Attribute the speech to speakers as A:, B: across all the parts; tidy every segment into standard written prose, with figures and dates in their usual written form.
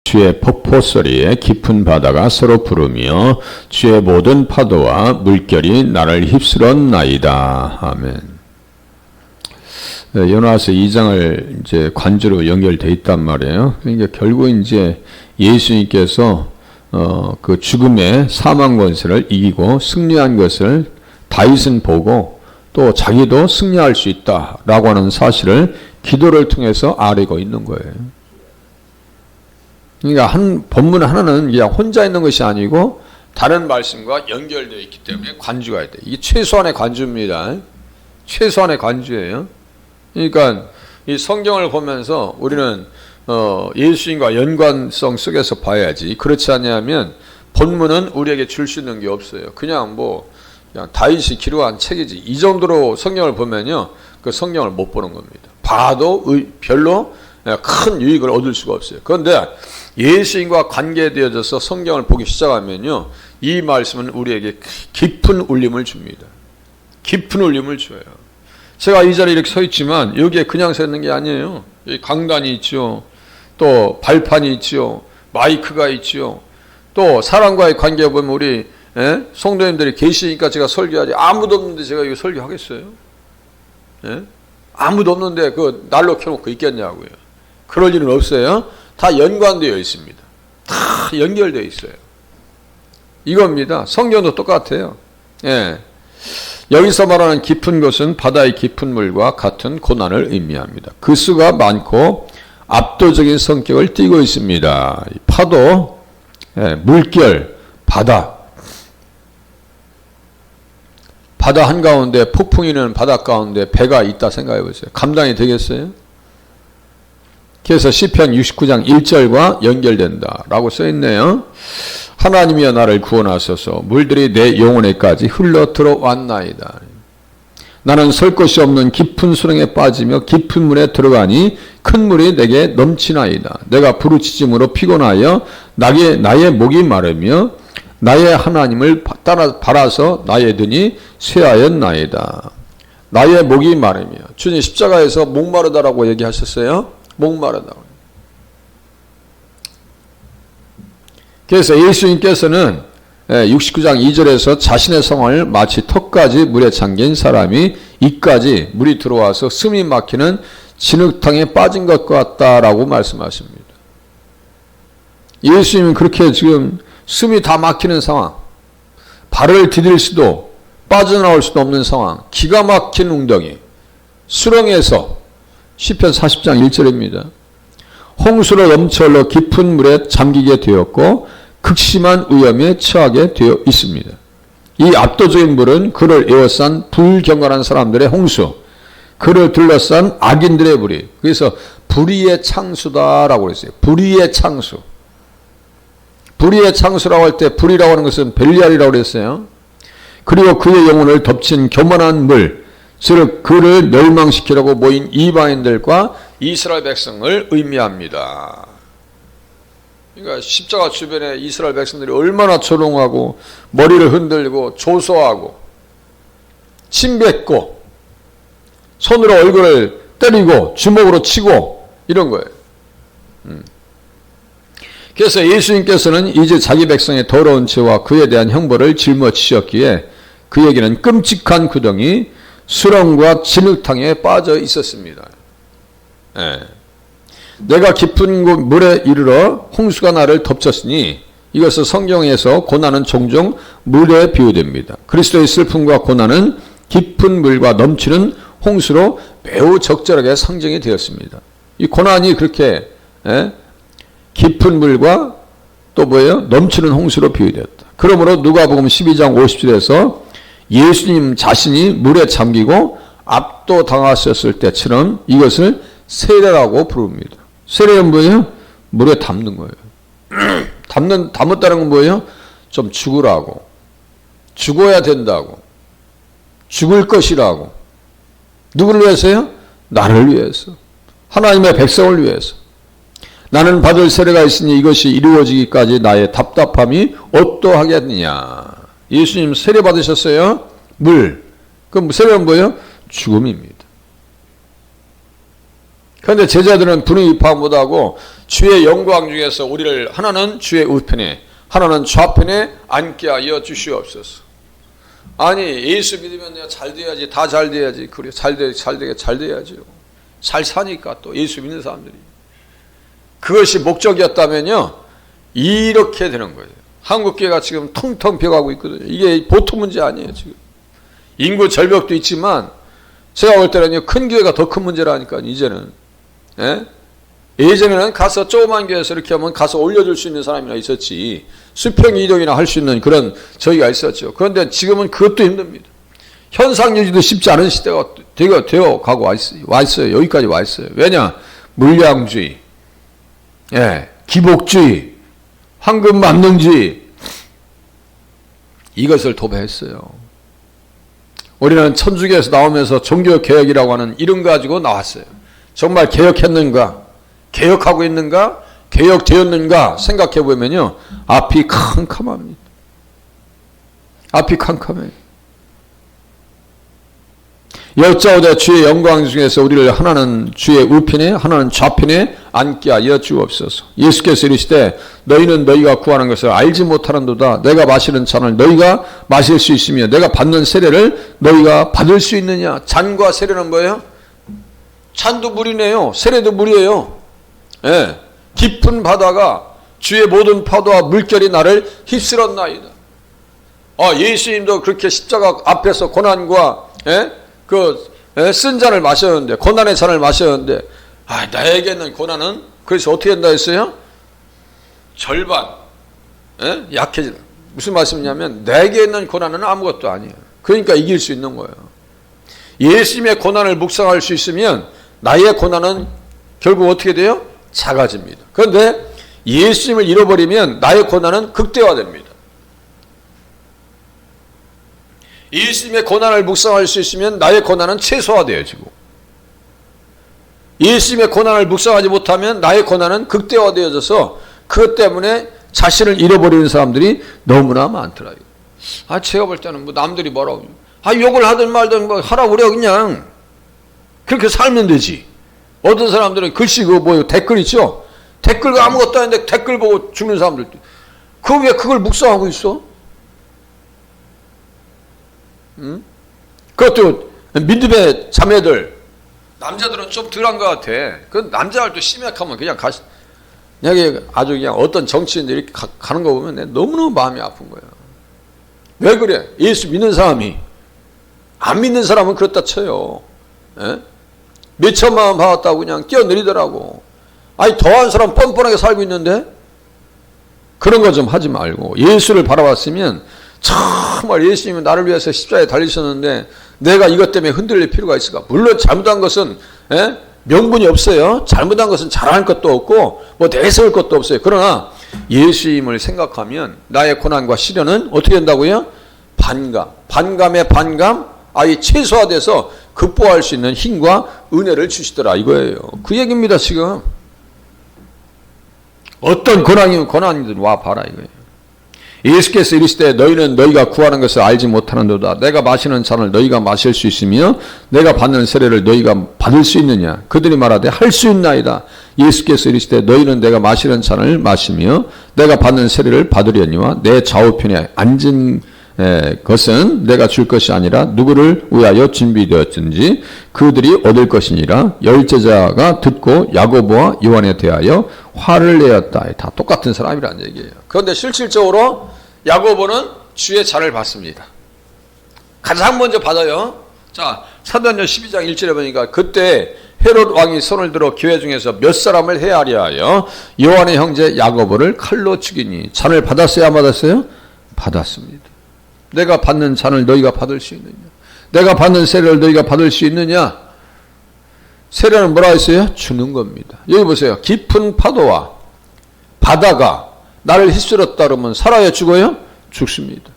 A: 주의 폭포 소리에 깊은 바다가 서로 부르며 주의 모든 파도와 물결이 나를 휩쓸었나이다. 아멘. 요나서 2장을 이제 관주로 연결되어 있단 말이에요. 그러니까 결국 이제 예수님께서 그 죽음의 사망 권세를 이기고 승리한 것을 다윗은 보고 또 자기도 승리할 수 있다라고 하는 사실을 기도를 통해서 알고 있는 거예요. 그러니까 본문 하나는 그냥 혼자 있는 것이 아니고 다른 말씀과 연결되어 있기 때문에 관주가 돼요. 이게 최소한의 관주입니다. 최소한의 관주예요. 그러니까 이 성경을 보면서 우리는 예수님과 연관성 속에서 봐야지. 그렇지 않냐면 본문은 우리에게 줄 수 있는 게 없어요. 그냥 그냥 다윗이 기록한 책이지. 이 정도로 성경을 보면요, 그 성경을 못 보는 겁니다. 봐도 별로 큰 유익을 얻을 수가 없어요. 그런데 예수님과 관계되어져서 성경을 보기 시작하면요, 이 말씀은 우리에게 깊은 울림을 줍니다. 깊은 울림을 줘요. 제가 이 자리에 이렇게 서 있지만 여기에 그냥 서 있는 게 아니에요. 여기 강단이 있죠. 또 발판이 있죠. 마이크가 있죠. 또 사람과의 관계에 보면 우리 성도님들이 계시니까 제가 설교하지. 아무도 없는데 제가 이거 설교하겠어요? 아무도 없는데 그 난로 켜놓고 있겠냐고요. 그럴 일은 없어요. 다 연관되어 있습니다. 다 연결되어 있어요. 이겁니다. 성경도 똑같아요. 여기서 말하는 깊은 것은 바다의 깊은 물과 같은 고난을 의미합니다. 그 수가 많고 압도적인 성격을 띠고 있습니다. 파도, 물결, 바다. 바다 한가운데 폭풍이 는 바다 가운데 배가 있다 생각해 보세요. 감당이 되겠어요? 그래서 시편 69장 1절과 연결된다라고 써있네요. 하나님이여 나를 구원하소서. 물들이 내 영혼에까지 흘러 들어왔나이다. 나는 설 곳이 없는 깊은 수렁에 빠지며 깊은 물에 들어가니 큰 물이 내게 넘치나이다. 내가 부르짖음으로 피곤하여 나의 목이 마르며 나의 하나님을 바라서 나의 등이 쇠하였나이다. 나의 목이 마르며, 주님 십자가에서 목마르다라고 얘기하셨어요. 목마르다고. 그래서 예수님께서는 69장 2절에서 자신의 상황을 마치 턱까지 물에 잠긴 사람이 이까지 물이 들어와서 숨이 막히는 진흙탕에 빠진 것 같다라고 말씀하십니다. 예수님은 그렇게 지금 숨이 다 막히는 상황, 발을 디딜 수도 빠져나올 수도 없는 상황, 기가 막힌 웅덩이, 수렁에서 시편 40장 1절입니다. 홍수로 넘쳐 흘러 깊은 물에 잠기게 되었고 극심한 위험에 처하게 되어 있습니다. 이 압도적인 물은 그를 에워싼 불경건한 사람들의 홍수, 그를 둘러싼 악인들의 불이, 그래서 불의의 창수다라고 그랬어요. 불의의 창수. 불의의 창수라고 할 때 불이라고 하는 것은 벨리알이라고 그랬어요. 그리고 그의 영혼을 덮친 교만한 물, 즉 그를 멸망시키려고 모인 이방인들과 이스라엘 백성을 의미합니다. 그러니까 십자가 주변에 이스라엘 백성들이 얼마나 조롱하고 머리를 흔들고 조소하고 침뱉고 손으로 얼굴을 때리고 주먹으로 치고 이런 거예요. 그래서 예수님께서는 이제 자기 백성의 더러운 죄와 그에 대한 형벌을 짊어지셨기에 그에게는 끔찍한 구덩이 수렁과 진흙탕에 빠져 있었습니다. 내가 깊은 물에 이르러 홍수가 나를 덮쳤으니, 이것은 성경에서 고난은 종종 물에 비유됩니다. 그리스도의 슬픔과 고난은 깊은 물과 넘치는 홍수로 매우 적절하게 상정이 되었습니다. 이 고난이 그렇게 깊은 물과 또 뭐예요? 넘치는 홍수로 비유되었다. 그러므로 누가복음 12장 50절에서 예수님 자신이 물에 잠기고 압도당하셨을 때처럼 이것을 세례라고 부릅니다. 세례는 뭐예요? 물에 담는 거예요. 담았다는 건 뭐예요? 좀 죽으라고. 죽어야 된다고. 죽을 것이라고. 누구를 위해서요? 나를 위해서. 하나님의 백성을 위해서. 나는 받을 세례가 있으니 이것이 이루어지기까지 나의 답답함이 어떠하겠느냐. 예수님 세례 받으셨어요? 물. 그럼 세례는 뭐예요? 죽음입니다. 그런데 제자들은 분위기 파악 못하고 주의 영광 중에서 우리를 하나는 주의 우편에 하나는 좌편에 앉게 하여 주시옵소서. 아니 예수 믿으면 내가 잘 돼야지, 다 잘 돼야지. 그래 잘 돼야죠. 잘 사니까 또 예수 믿는 사람들이. 그것이 목적이었다면요 이렇게 되는 거예요. 한국교회가 지금 텅텅 비어가고 있거든요. 이게 보통 문제 아니에요. 지금 인구 절벽도 있지만 제가 볼 때는 큰 교회가 더 큰 문제라니까 이제는. 예? 예전에는 가서 조그만 교회에서 이렇게 하면 가서 올려줄 수 있는 사람이나 있었지, 수평 이동이나 할 수 있는 그런 저희가 있었죠. 그런데 지금은 그것도 힘듭니다. 현상 유지도 쉽지 않은 시대가 되어 가고 와 있어요. 여기까지 와 있어요. 왜냐? 물량주의, 예, 기복주의, 황금 만능주의, 이것을 도배했어요. 우리는 천주교에서 나오면서 종교개혁이라고 하는 이름 가지고 나왔어요. 정말 개혁했는가? 개혁하고 있는가? 개혁되었는가? 생각해 보면요 앞이 캄캄합니다. 앞이 캄캄해요. 여짜오되 주의 영광 중에서 우리를 하나는 주의 우편에 하나는 좌편에 앉게 하여 주옵소서. 예수께서 이르시되 너희는 너희가 구하는 것을 알지 못하는도다. 내가 마시는 잔을 너희가 마실 수 있으며 내가 받는 세례를 너희가 받을 수 있느냐. 잔과 세례는 뭐예요? 잔도 물이네요. 세례도 물이에요. 예. 깊은 바다가 주의 모든 파도와 물결이 나를 휩쓸었나이다. 예수님도 그렇게 십자가 앞에서 고난과 쓴 잔을 마셨는데, 고난의 잔을 마셨는데, 나에게는 고난은, 그래서 어떻게 한다 했어요? 절반, 약해지다. 무슨 말씀이냐면, 내게 있는 고난은 아무것도 아니에요. 그러니까 이길 수 있는 거예요. 예수님의 고난을 묵상할 수 있으면, 나의 고난은 결국 어떻게 돼요? 작아집니다. 그런데 예수님을 잃어버리면, 나의 고난은 극대화됩니다. 예수님의 고난을 묵상할 수 있으면 나의 고난은 최소화되어지고, 예수님의 고난을 묵상하지 못하면 나의 고난은 극대화되어져서 그것 때문에 자신을 잃어버리는 사람들이 너무나 많더라고요. 제가 볼 때는 남들이 뭐라고 욕을 하든 말든 하라고 그래. 그냥 그렇게 살면 되지. 어떤 사람들은 글씨 댓글 있죠. 댓글가 아무것도 아닌데 댓글 보고 죽는 사람들도. 왜 그걸 묵상하고 있어? 그것도 믿음의 자매들, 남자들은 좀 덜한 것 같아. 그 남자들도 심약하면 그냥 여기 아주 그냥 어떤 정치인들이 이렇게 가는 거 보면 너무너무 마음이 아픈 거야. 왜 그래? 예수 믿는 사람이. 안 믿는 사람은 그렇다 쳐요. 예? 몇 천만 원 받았다고 그냥 뛰어내리더라고. 더한 사람 뻔뻔하게 살고 있는데? 그런 거 좀 하지 말고, 예수를 바라봤으면 정말 예수님은 나를 위해서 십자가에 달리셨는데 내가 이것 때문에 흔들릴 필요가 있을까? 물론 잘못한 것은 명분이 없어요. 잘못한 것은 자랑할 것도 없고 내세울 것도 없어요. 그러나 예수님을 생각하면 나의 고난과 시련은 어떻게 된다고요? 반감의 반감, 아예 최소화돼서 극복할 수 있는 힘과 은혜를 주시더라 이거예요. 그 얘기입니다. 지금 어떤 고난이면 고난이든 와 봐라 이거예요. 예수께서 이르시되 너희는 너희가 구하는 것을 알지 못하는도다. 내가 마시는 잔을 너희가 마실 수 있으며 내가 받는 세례를 너희가 받을 수 있느냐. 그들이 말하되 할 수 있나이다. 예수께서 이르시되 너희는 내가 마시는 잔을 마시며 내가 받는 세례를 받으려니와 내 좌우편에 앉은 것은 내가 줄 것이 아니라 누구를 위하여 준비되었든지 그들이 얻을 것이니라. 열제자가 듣고 야고보와 요한에 대하여 화를 내었다. 다 똑같은 사람이라는 얘기예요. 그런데 실질적으로 야고보는 주의 잔을 받습니다. 가장 먼저 받아요. 자, 사도행전 12장 1절에 보니까 그때 헤롯 왕이 손을 들어 교회 중에서 몇 사람을 해하려 하여 요한의 형제 야고보를 칼로 죽이니. 잔을 받았어요? 안 받았어요? 받았습니다. 내가 받는 잔을 너희가 받을 수 있느냐? 내가 받는 세례를 너희가 받을 수 있느냐? 세례는 뭐라 했어요? 주는 겁니다. 여기 보세요. 깊은 파도와 바다가 나를 휩쓸었다 그러면 살아야 죽어요? 죽습니다.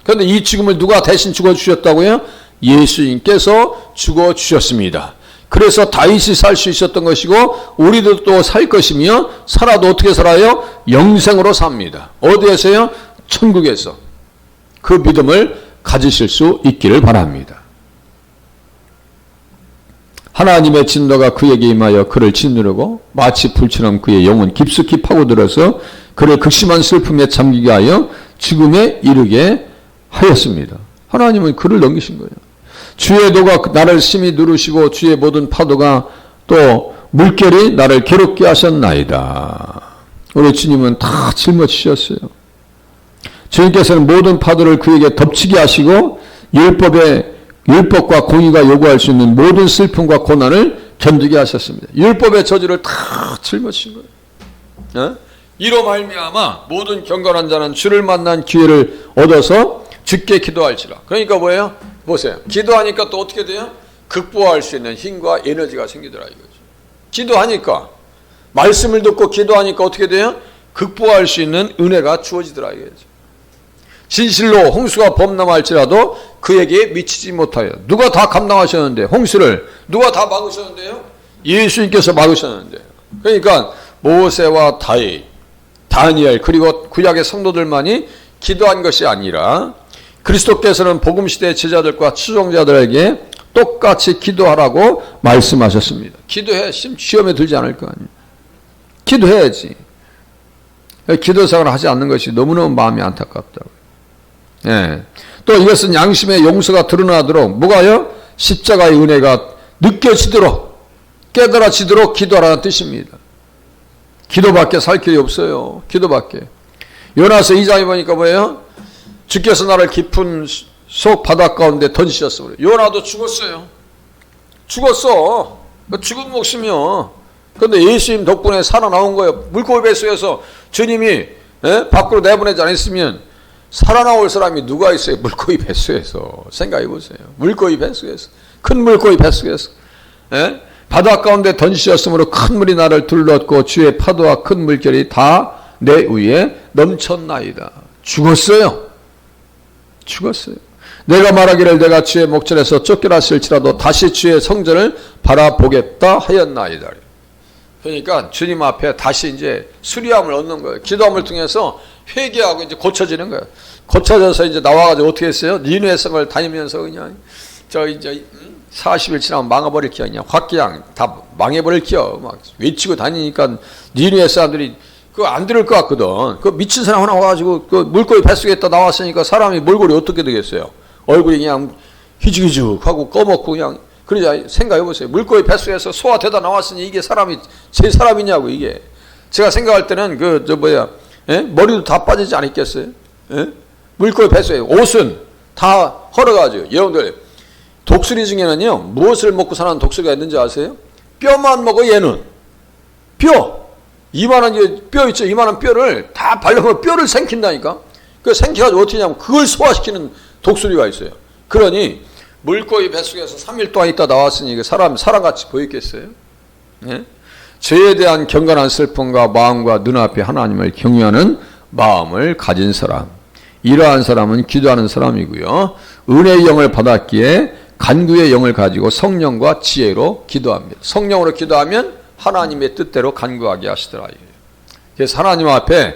A: 그런데 이 죽음을 누가 대신 죽어주셨다고요? 예수님께서 죽어주셨습니다. 그래서 다윗이 살 수 있었던 것이고 우리도 또 살 것이며 살아도 어떻게 살아요? 영생으로 삽니다. 어디에서요? 천국에서. 그 믿음을 가지실 수 있기를 바랍니다. 하나님의 진노가 그에게 임하여 그를 짓누르고 마치 불처럼 그의 영혼 깊숙이 파고들어서 그를 극심한 슬픔에 잠기게 하여 죽음에 이르게 하였습니다. 하나님은 그를 넘기신 거예요. 주의 노가 나를 심히 누르시고 주의 모든 파도가 또 물결이 나를 괴롭게 하셨나이다. 우리 주님은 다 짊어지셨어요. 주님께서는 모든 파도를 그에게 덮치게 하시고 율법과 공의가 요구할 수 있는 모든 슬픔과 고난을 견디게 하셨습니다. 율법의 저주를 다 짊어지신 거예요. 이로 말미암아 모든 경건한 자는 주를 만난 기회를 얻어서 주께 기도할지라. 그러니까 뭐예요? 보세요. 기도하니까 또 어떻게 돼요? 극복할 수 있는 힘과 에너지가 생기더라 이거죠. 기도하니까, 말씀을 듣고 기도하니까 어떻게 돼요? 극복할 수 있는 은혜가 주어지더라 이거죠. 진실로 홍수가 범람할지라도 그에게 미치지 못하여. 누가 다 감당하셨는데, 홍수를 누가 다 막으셨는데요? 예수님께서 막으셨는데. 그러니까 모세와 다윗, 다니엘 그리고 구약의 성도들만이 기도한 것이 아니라 그리스도께서는 복음시대의 제자들과 추종자들에게 똑같이 기도하라고 말씀하셨습니다. 기도해. 시험에 들지 않을 거 아니에요. 기도해야지. 기도 생활을 하지 않는 것이 너무너무 마음이 안타깝다고. 예. 또 이것은 양심의 용서가 드러나도록 뭐가요? 십자가의 은혜가 느껴지도록 깨달아지도록 기도하라는 뜻입니다. 기도밖에 살 길이 없어요. 기도밖에. 요나서 2장에 보니까 뭐예요? 주께서 나를 깊은 속 바다 가운데 던지셨어. 요나도 죽었어요. 죽었어. 죽은 목숨이요. 그런데 예수님 덕분에 살아나온 거예요. 물고기 뱃속에서 주님이 밖으로 내보내지 않았으면 살아나올 사람이 누가 있어요? 물고기 뱃속에서. 생각해 보세요. 물고기 뱃속에서. 큰 물고기 뱃속에서. 바다 가운데 던지셨으므로 큰 물이 나를 둘렀고 주의 파도와 큰 물결이 다 내 위에 넘쳤나이다. 죽었어요. 죽었어요. 내가 말하기를 내가 주의 목전에서 쫓겨났을지라도 다시 주의 성전을 바라보겠다 하였나이다. 그러니까 주님 앞에 다시 이제 수리함을 얻는 거예요. 기도함을 통해서 회개하고 이제 고쳐지는 거예요. 고쳐져서 이제 나와가지고 어떻게 했어요? 니느웨 성을 다니면서 그냥 이제 40일 지나면 망해버릴 기야. 그냥 확 그냥 다 망해버릴 기야. 막 외치고 다니니까 니느웨 사람들이 그거 안 들을 것 같거든. 그 미친 사람 하나 와가지고 그 물고기 뱃속에 있다 나왔으니까 사람이 몰골이 어떻게 되겠어요? 얼굴이 그냥 희죽희죽하고 꺼먹고 그냥. 그러자 생각해보세요. 물고기 뱃속에서 소화되다 나왔으니 이게 사람이 제 사람이냐고 이게. 제가 생각할 때는 머리도 다 빠지지 않았겠어요? 물고기 뱃속에 옷은 다 헐어가지고. 여러분들 독수리 중에는요 무엇을 먹고 사는 독수리가 있는지 아세요? 뼈만 먹어 얘는. 뼈. 이만한 뼈 있죠. 이만한 뼈를 다 발라서 뼈를 생긴다니까. 그 생겨가지고 어떻게 하냐면 그걸 소화시키는 독수리가 있어요. 그러니 물고기 뱃속에서 3일 동안 있다 나왔으니 사람같이 보였겠어요? 예? 죄에 대한 경건한 슬픔과 마음과 눈앞에 하나님을 경외하는 마음을 가진 사람. 이러한 사람은 기도하는 사람이고요. 은혜의 영을 받았기에 간구의 영을 가지고 성령과 지혜로 기도합니다. 성령으로 기도하면 하나님의 뜻대로 간구하게 하시더라. 그래서 하나님 앞에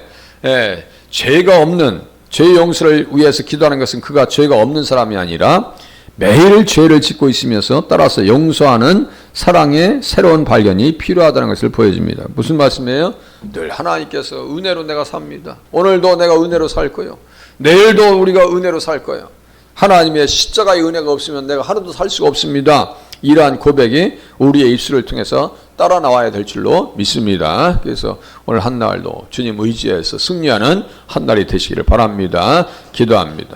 A: 죄가 없는, 죄 용서를 위해서 기도하는 것은 그가 죄가 없는 사람이 아니라 매일 죄를 짓고 있으면서 따라서 용서하는 사랑의 새로운 발견이 필요하다는 것을 보여줍니다. 무슨 말씀이에요? 늘 하나님께서 은혜로 내가 삽니다. 오늘도 내가 은혜로 살 거예요. 내일도 우리가 은혜로 살 거예요. 하나님의 십자가의 은혜가 없으면 내가 하루도 살 수가 없습니다. 이러한 고백이 우리의 입술을 통해서 따라 나와야 될 줄로 믿습니다. 그래서 오늘 한날도 주님 의지해서 승리하는 한날이 되시기를 바랍니다. 기도합니다.